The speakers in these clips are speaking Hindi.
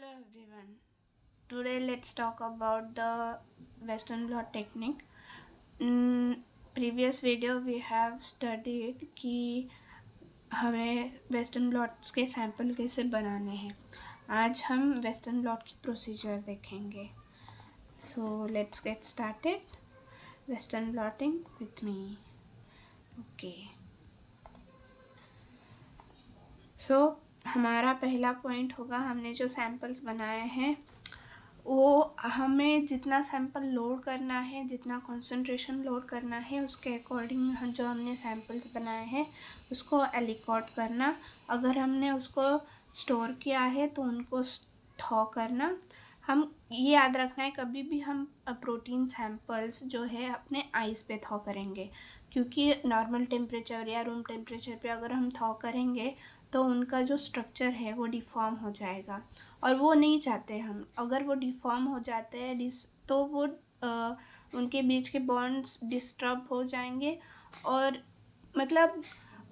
Hello everyone. Today let's talk about the Western blot technique. In previous video we have studied कि हमें वेस्टर्न ब्लॉट्स के सैंपल कैसे बनाने हैं. आज हम वेस्टर्न ब्लॉट की प्रोसीजर देखेंगे. So let's get started. Western blotting with me. Okay. So हमारा पहला पॉइंट होगा, हमने जो सैंपल्स बनाए हैं वो हमें जितना सैंपल लोड करना है, जितना कंसंट्रेशन लोड करना है उसके अकॉर्डिंग जो हमने सैंपल्स बनाए हैं उसको एलिकॉट करना. अगर हमने उसको स्टोर किया है तो उनको थॉ करना. हम ये याद रखना है कभी भी हम प्रोटीन सैंपल्स जो है अपने आइस पे थॉ करेंगे, क्योंकि नॉर्मल टेम्परेचर या रूम टेम्परेचर पे अगर हम थॉ करेंगे तो उनका जो स्ट्रक्चर है वो डिफ़ॉर्म हो जाएगा और वो नहीं चाहते हम. अगर वो डिफ़ॉर्म हो जाते हैं तो वो उनके बीच के बॉन्ड्स डिस्टर्ब हो जाएंगे और मतलब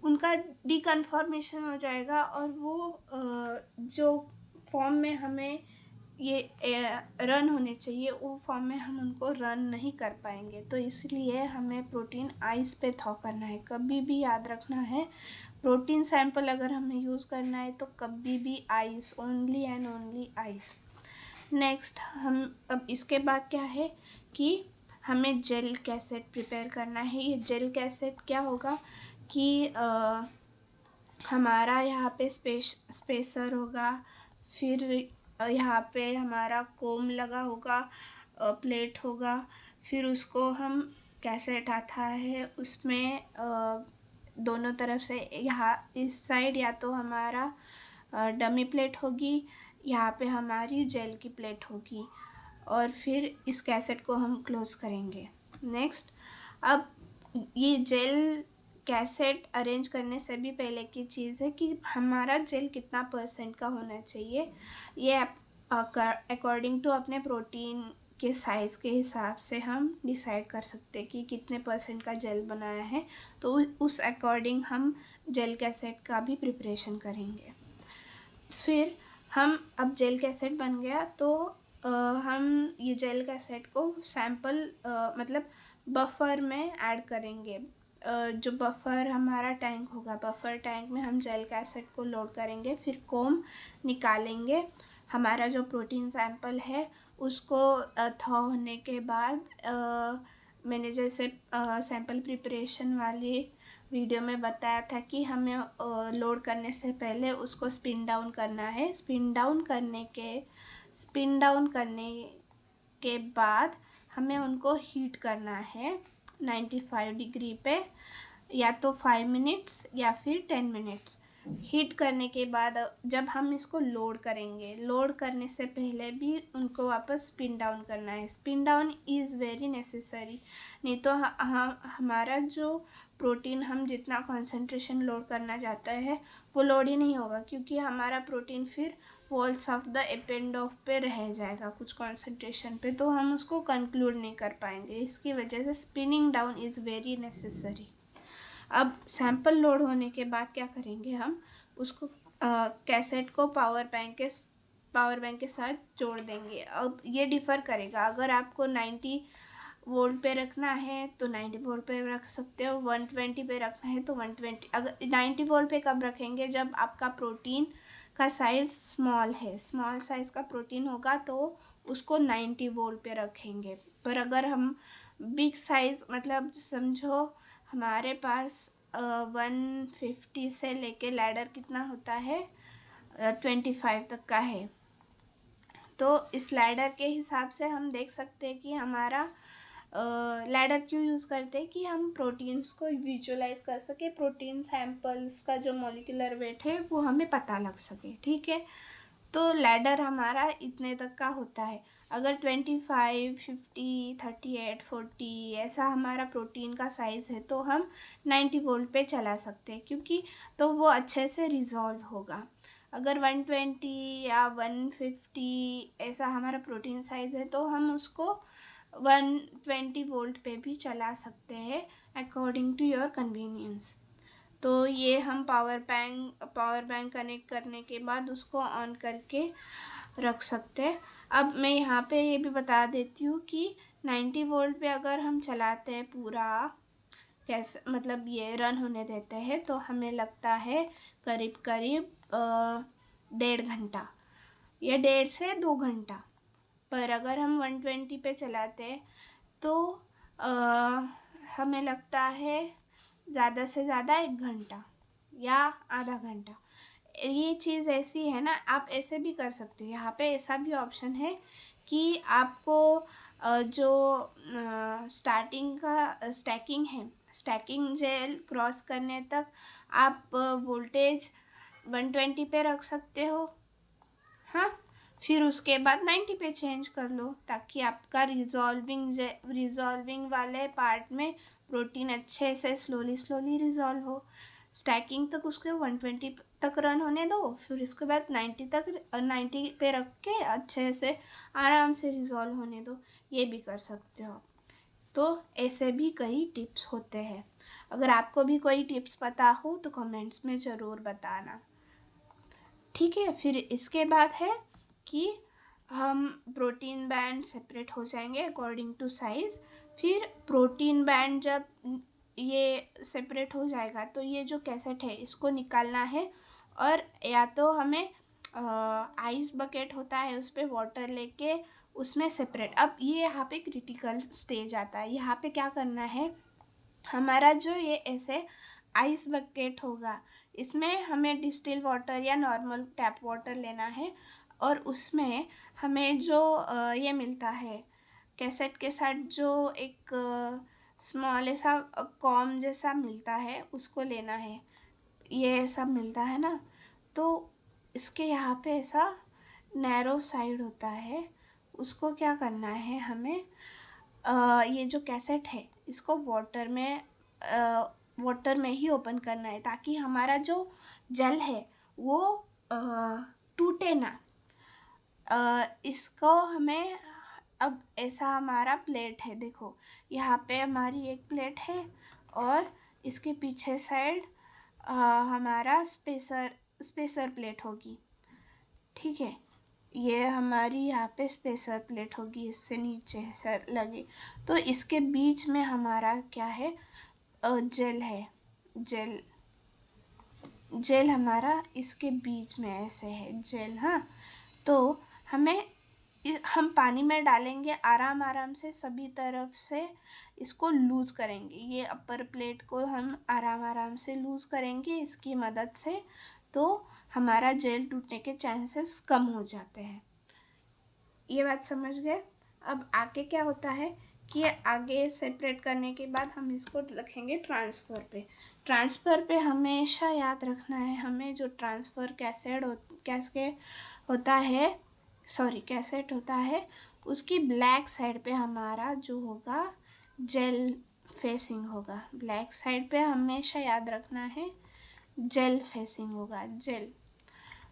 उनका डिकन्फॉर्मेशन हो जाएगा और वो जो फॉर्म में हमें ये रन होने चाहिए वो फॉर्म में हम उनको रन नहीं कर पाएंगे. तो इसलिए हमें प्रोटीन आइस पे थॉ करना है. कभी भी याद रखना है, प्रोटीन सैंपल अगर हमें यूज़ करना है तो कभी भी ice, only and only ice. Next हम अब इसके बाद क्या है कि हमें जेल कैसेट प्रिपेयर करना है. ये जेल कैसेट क्या होगा कि हमारा यहाँ पे स्पेसर होगा, फिर यहाँ पे हमारा कोम लगा होगा, प्लेट होगा, फिर उसको हम कैसेट आता है उसमें दोनों तरफ से यहाँ इस साइड या तो हमारा डमी प्लेट होगी, यहाँ पे हमारी जेल की प्लेट होगी और फिर इस कैसेट को हम क्लोज करेंगे. नेक्स्ट, अब ये जेल कैसेट अरेंज करने से भी पहले की चीज़ है कि हमारा जेल कितना परसेंट का होना चाहिए. ये अकॉर्डिंग टू अपने प्रोटीन के साइज़ के हिसाब से हम डिसाइड कर सकते हैं कि कितने परसेंट का जेल बनाया है, तो उस अकॉर्डिंग हम जेल कैसेट का भी प्रिपरेशन करेंगे. फिर हम अब जेल कैसेट बन गया तो हम ये जेल कैसेट को सैंपल मतलब बफर में ऐड करेंगे. जो बफर हमारा टैंक होगा, बफर टैंक में हम जेल कैसेट को लोड करेंगे, फिर कोम निकालेंगे. हमारा जो प्रोटीन सैंपल है उसको थॉ होने के बाद मैंने जैसे सैंपल प्रिपरेशन वाली वीडियो में बताया था कि हमें लोड करने से पहले उसको स्पिन डाउन करना है. स्पिन डाउन करने के बाद हमें उनको हीट करना है 95 डिग्री पे, या तो 5 मिनट्स या फिर 10 मिनट्स. हीट करने के बाद जब हम इसको लोड करेंगे, लोड करने से पहले भी उनको वापस स्पिन डाउन करना है. Spin down is very necessary, नहीं तो हमारा जो प्रोटीन हम जितना कंसंट्रेशन लोड करना चाहता है वो लोड ही नहीं होगा, क्योंकि हमारा प्रोटीन फिर वॉल्स ऑफ द एपेंडोफ पे रह जाएगा कुछ कंसंट्रेशन पे, तो हम उसको कंक्लूड नहीं कर पाएंगे. इसकी वजह से spinning down is very necessary. अब सैंपल लोड होने के बाद क्या करेंगे, हम उसको कैसेट को पावर बैंक के साथ जोड़ देंगे. अब ये डिफ़र करेगा, अगर आपको 90 वोल्ट पे रखना है तो 90 वोल्ट पे रख सकते हो, 120 पे रखना है तो 120. अगर 90 वोल्ट पे कब रखेंगे, जब आपका प्रोटीन का साइज़ स्मॉल है, स्मॉल साइज़ का प्रोटीन होगा तो उसको 90 वोल्ट पे रखेंगे. पर अगर हम बिग साइज़ मतलब समझो हमारे पास 150 से लेके लैडर कितना होता है 25 तक का है, तो इस लैडर के हिसाब से हम देख सकते हैं कि हमारा लैडर क्यों यूज़ करते हैं कि हम प्रोटीन्स को विजुअलाइज कर सके, प्रोटीन सैंपल्स का जो मॉलिक्यूलर वेट है वो हमें पता लग सके. ठीक है, तो लैडर हमारा इतने तक का होता है. अगर 25, 50, 38, 40 ऐसा हमारा प्रोटीन का साइज़ है तो हम 90 वोल्ट पे चला सकते हैं, क्योंकि तो वो अच्छे से रिजॉल्व होगा. अगर 120 या 150 ऐसा हमारा प्रोटीन साइज़ है तो हम उसको 120 वोल्ट पे भी चला सकते हैं अकॉर्डिंग टू योर कन्वीनियंस. तो ये हम पावर बैंक कनेक्ट करने के बाद उसको ऑन करके रख सकते हैं। अब मैं यहाँ पे ये भी बता देती हूँ कि 90 वोल्ट पे अगर हम चलाते हैं पूरा, कैसे मतलब ये रन होने देते हैं, तो हमें लगता है करीब करीब 1.5 घंटा या 1.5 से 2 घंटा। पर अगर हम 120 पे चलाते हैं तो हमें लगता है ज़्यादा से ज़्यादा 1 घंटा या आधा घंटा। ये चीज़ ऐसी है ना, आप ऐसे भी कर सकते हैं। यहाँ पे ऐसा भी ऑप्शन है कि आपको जो स्टार्टिंग का स्टैकिंग है, स्टैकिंग जेल क्रॉस करने तक आप वोल्टेज 120 पे रख सकते हो। हाँ, फिर उसके बाद 90 पे चेंज कर लो, ताकि आपका रिजॉल्विंग वाले पार्ट में प्रोटीन अच्छे से स्लोली रिजॉल्व हो। स्टैकिंग तक उसके 120 तक रन होने दो, फिर उसके बाद 90 पे रख के अच्छे से आराम से रिजॉल्व होने दो। ये भी कर सकते हो। तो ऐसे भी कई टिप्स होते हैं। अगर आपको भी कोई टिप्स पता हो तो कमेंट्स में ज़रूर बताना। ठीक है, फिर इसके बाद है कि हम प्रोटीन बैंड सेपरेट हो जाएंगे अकॉर्डिंग टू साइज़। फिर प्रोटीन बैंड जब ये सेपरेट हो जाएगा तो ये जो कैसेट है इसको निकालना है, और या तो हमें आइस बकेट होता है उस पर वाटर लेके उसमें सेपरेट। अब ये यहाँ पे क्रिटिकल स्टेज आता है। यहाँ पे क्या करना है, हमारा जो ये ऐसे आइस बकेट होगा, इसमें हमें डिस्टिल वाटर या नॉर्मल टैप वाटर लेना है, और उसमें हमें जो ये मिलता है कैसेट के साथ जो एक स्मॉल ऐसा कॉम जैसा मिलता है उसको लेना है। ये सब मिलता है ना, तो इसके यहाँ पे ऐसा नैरो साइड होता है, उसको क्या करना है हमें, ये जो कैसेट है इसको वाटर में ही ओपन करना है, ताकि हमारा जो जेल है वो टूटे ना। इसको हमें, अब ऐसा हमारा प्लेट है, देखो यहाँ पे हमारी एक प्लेट है, और इसके पीछे साइड हमारा स्पेसर प्लेट होगी। ठीक है, ये हमारी यहाँ पे स्पेसर प्लेट होगी, इससे नीचे से लगी। तो इसके बीच में हमारा क्या है, जेल है। जेल हमारा इसके बीच में ऐसे है जेल। हाँ, तो हम पानी में डालेंगे, आराम से सभी तरफ से इसको लूज़ करेंगे। ये अपर प्लेट को हम आराम से लूज़ करेंगे इसकी मदद से, तो हमारा जेल टूटने के चांसेस कम हो जाते हैं। ये बात समझ गए। अब आगे क्या होता है कि आगे सेपरेट करने के बाद हम इसको रखेंगे ट्रांसफ़र पे। ट्रांसफ़र पे हमेशा याद रखना है हमें, जो ट्रांसफ़र कैसेट होता है उसकी ब्लैक साइड पे हमारा जो होगा जेल फेसिंग होगा। ब्लैक साइड पे हमेशा याद रखना है जेल फेसिंग होगा। जेल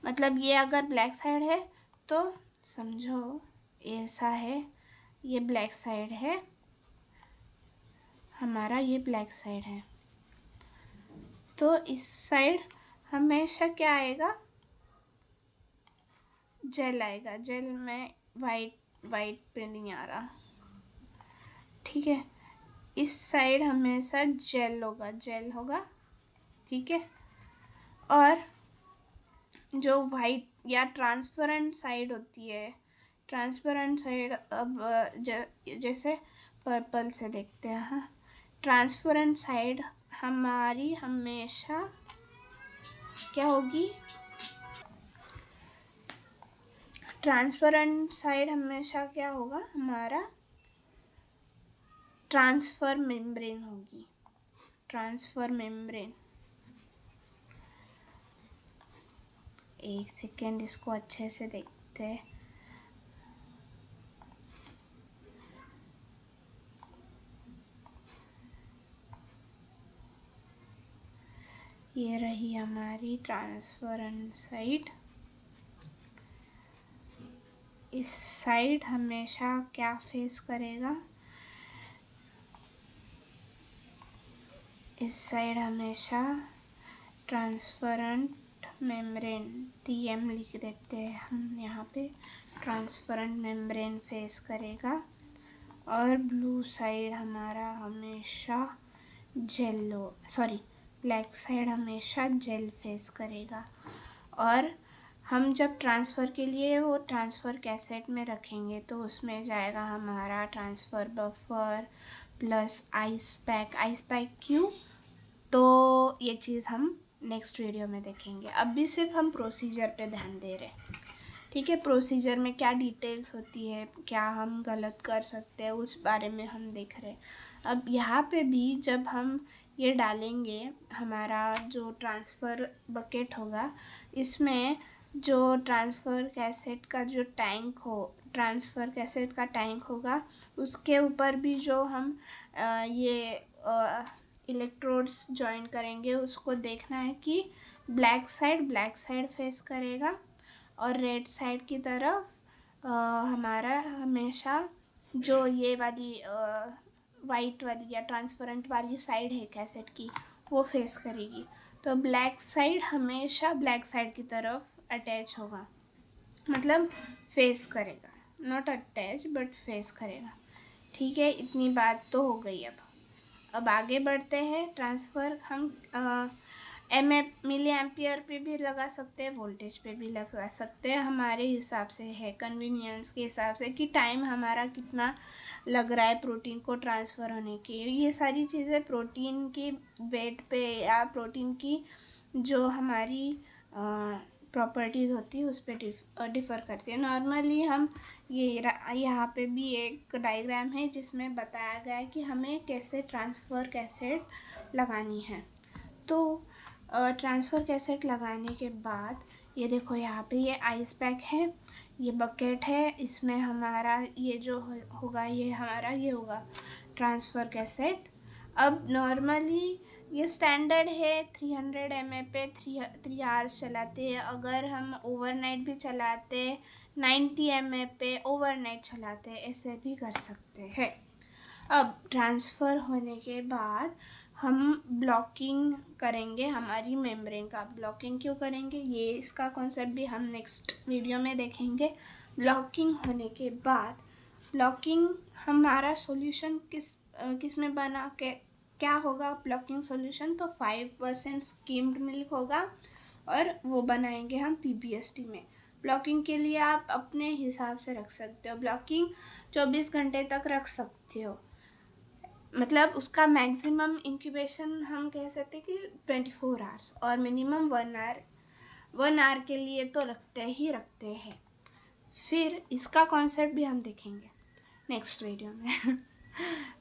मतलब ये अगर ब्लैक साइड है तो समझो ऐसा है, ये ब्लैक साइड है हमारा, ये ब्लैक साइड है। तो इस साइड हमेशा क्या आएगा, जेल आएगा। जेल में वाइट पे नहीं आ रहा। ठीक है, इस साइड हमेशा जेल होगा। ठीक है, और जो वाइट या ट्रांसपेरेंट साइड होती है, ट्रांसपेरेंट साइड, अब जैसे पर्पल से देखते हैं। हाँ, ट्रांसपेरेंट साइड हमारी हमेशा क्या होगी, ट्रांसपेरेंट साइड हमेशा क्या होगा हमारा, ट्रांसफ़र मेम्ब्रेन होगी। ट्रांसफ़र मेम्ब्रेन, एक सेकेंड इसको अच्छे से देखते हैं। ये रही हमारी ट्रांसपेरेंट साइड। इस साइड हमेशा क्या फेस करेगा, इस साइड हमेशा ट्रांसपेरेंट मेम्ब्रेन TM लिख देते हैं हम यहाँ पे। ट्रांसपेरेंट मेम्ब्रेन फेस करेगा और ब्लू साइड हमारा हमेशा ब्लैक साइड हमेशा जेल फेस करेगा। और हम जब ट्रांसफ़र के लिए वो ट्रांसफ़र कैसेट में रखेंगे तो उसमें जाएगा हमारा transfer buffer plus ice pack क्यों, तो ये चीज़ हम नेक्स्ट वीडियो में देखेंगे। अभी सिर्फ हम प्रोसीजर पे ध्यान दे रहे हैं, ठीक है। प्रोसीजर में क्या डिटेल्स होती है, क्या हम गलत कर सकते हैं, उस बारे में हम देख रहे हैं। अब यहाँ पे भी जब हम ये डालेंगे हमारा जो ट्रांसफ़र बकेट होगा, इसमें जो ट्रांसफ़र कैसेट का टैंक होगा, उसके ऊपर भी जो हम ये इलेक्ट्रोड्स जॉइन करेंगे, उसको देखना है कि ब्लैक साइड फेस करेगा और रेड साइड की तरफ हमारा हमेशा जो ये वाली वाइट वाली या ट्रांसपेरेंट वाली साइड है कैसेट की, वो फेस करेगी। तो ब्लैक साइड हमेशा ब्लैक साइड की तरफ अटैच होगा, मतलब फेस करेगा, नॉट अटैच बट फेस करेगा, ठीक है। इतनी बात तो हो गई। अब आगे बढ़ते हैं। ट्रांसफ़र हम मिली एम्पियर पे भी लगा सकते हैं, वोल्टेज पे भी लगा सकते हैं, हमारे हिसाब से है, कन्वीनियंस के हिसाब से कि टाइम हमारा कितना लग रहा है प्रोटीन को ट्रांसफ़र होने के। ये सारी चीज़ें प्रोटीन की वेट पे या प्रोटीन की जो हमारी प्रॉपर्टीज़ होती है उस पर डिफ़र करती है। नॉर्मली हम यहाँ पे भी एक डायग्राम है जिसमें बताया गया है कि हमें कैसे ट्रांसफ़र कैसेट लगानी है। तो ट्रांसफ़र कैसेट लगाने के बाद ये देखो, यहाँ पे ये आइस पैक है, ये बकेट है, इसमें हमारा ये जो होगा ये हमारा ये होगा ट्रांसफ़र कैसेट। अब नॉर्मली ये स्टैंडर्ड है 300 mA पे 3 आवर्स चलाते हैं। अगर हम ओवरनाइट भी चलाते 90 mA पे ओवरनाइट चलाते, ऐसे भी कर सकते हैं। अब ट्रांसफ़र होने के बाद हम ब्लॉकिंग करेंगे हमारी मेम्ब्रेन का। ब्लॉकिंग क्यों करेंगे, ये इसका कॉन्सेप्ट भी हम नेक्स्ट वीडियो में देखेंगे। ब्लॉकिंग होने के बाद हमारा सॉल्यूशन किस में बना के क्या होगा ब्लॉकिंग सॉल्यूशन, तो 5% स्किम्ड मिल्क होगा और वो बनाएंगे हम PBST में। ब्लॉकिंग के लिए आप अपने हिसाब से रख सकते हो, ब्लॉकिंग 24 घंटे तक रख सकते हो, मतलब उसका मैक्सिमम इंक्यूबेशन हम कह सकते हैं कि 24 आवर्स और मिनिमम 1 आवर के लिए तो रखते हैं। फिर इसका कॉन्सेप्ट भी हम देखेंगे नेक्स्ट वीडियो में।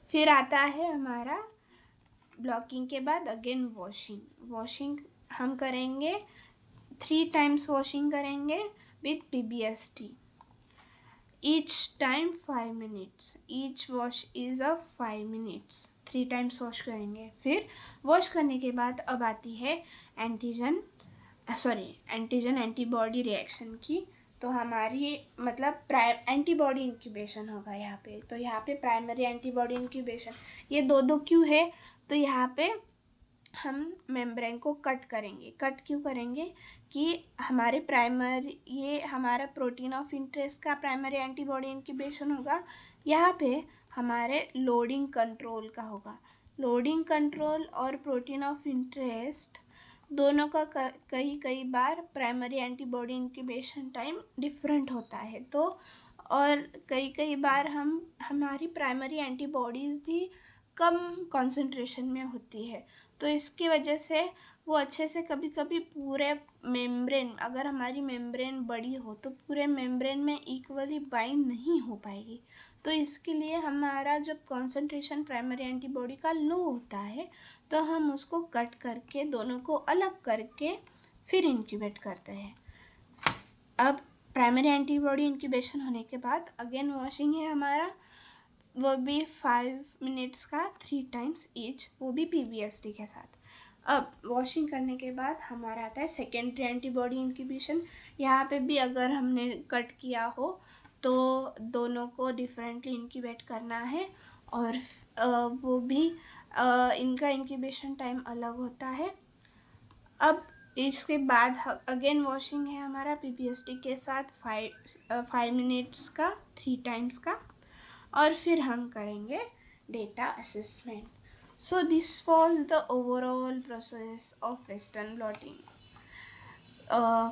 फिर आता है हमारा ब्लॉकिंग के बाद अगेन वॉशिंग हम करेंगे 3 टाइम्स वॉशिंग करेंगे with PBST। Each time 5 minutes, each wash is of 5 minutes, 3 times wash करेंगे। फिर वॉश करने के बाद अब आती है एंटीजन एंटीबॉडी रिएक्शन की। तो हमारी मतलब एंटीबॉडी इंक्यूबेशन होगा यहाँ पे। तो यहाँ पे प्राइमरी एंटीबॉडी इंक्यूबेशन, ये दो क्यों है, तो यहाँ पे हम मेम्ब्रेन को कट क्यों करेंगे कि हमारे ये हमारा प्रोटीन ऑफ इंटरेस्ट का प्राइमरी एंटीबॉडी इंक्यूबेशन होगा। यहाँ पे हमारे लोडिंग कंट्रोल का होगा। लोडिंग कंट्रोल और प्रोटीन ऑफ इंटरेस्ट दोनों का कई बार primary antibody incubation time different होता है। तो और कई बार हमारी प्राइमरी एंटीबॉडीज़ भी कम कंसंट्रेशन में होती है, तो इसकी वजह से वो अच्छे से कभी पूरे मेम्ब्रेन, अगर हमारी मेम्ब्रेन बड़ी हो तो पूरे मेम्ब्रेन में इक्वली बाइंड नहीं हो पाएगी। तो इसके लिए हमारा जब कंसंट्रेशन प्राइमरी एंटीबॉडी का लो होता है तो हम उसको कट करके दोनों को अलग करके फिर इंक्यूबेट करते हैं। अब प्राइमरी एंटीबॉडी इंक्यूबेशन होने के बाद अगेन वॉशिंग है हमारा, वो भी 5 मिनट्स का 3 टाइम्स ईच, वो भी PBST के साथ। अब वॉशिंग करने के बाद हमारा आता है सेकेंडरी एंटीबॉडी इंक्यूबेशन। यहाँ पे भी अगर हमने कट किया हो तो दोनों को डिफरेंटली इंक्यूबेट करना है और वो भी इनका इंक्यूबेशन टाइम अलग होता है। अब इसके बाद अगेन वॉशिंग है हमारा PPST के साथ 5 मिनट्स का 3 टाइम्स का, और फिर हम करेंगे data assessment. So this was the overall process of western blotting.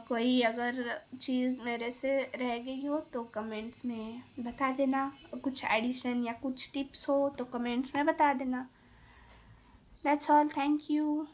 कोई अगर चीज़ मेरे से रह गई हो तो कमेंट्स में बता देना, कुछ एडिशन या कुछ टिप्स हो तो कमेंट्स में बता देना. That's all. Thank you.